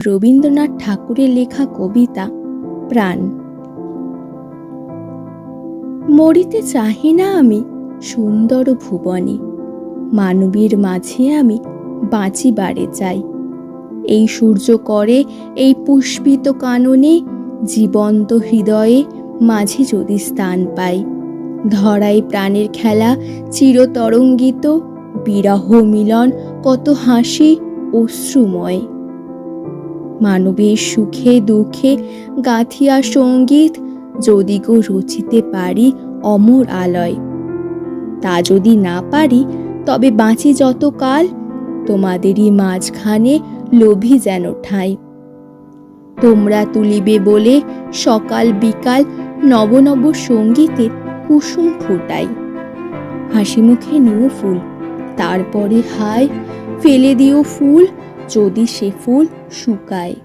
রবীন্দ্রনাথ ঠাকুরের লেখা কবিতা প্রাণ। মরিতে চাহি না আমি সুন্দর ভুবনে, মানবীর মাঝে আমি বাঁচিবারে চাই। এই সূর্য করে এই পুষ্পিত কাননে, জীবন্ত হৃদয়ে মাঝে যদি স্থান পাই। ধরাই প্রাণের খেলা চিরতরঙ্গিত, বিরহ মিলন কত হাসি অশ্রুময়। মানবের সুখে দুঃখে গাঁথিয়া সঙ্গীত, যদি গো রচিতে পারি অমর আলয়। তা যদি না পারি তবে বাঁচি যতকাল, তোমাদেরই মাঝখানে লোভী যেন ঠাঁই। তোমরা তুলিবে বলে সকাল বিকাল নব নব সঙ্গীতের কুসুম ফোটাই। হাসি মুখে নিও ফুল, তারপরে হায় ফেলে দিও ফুল যদি সে ফুল শুকায়।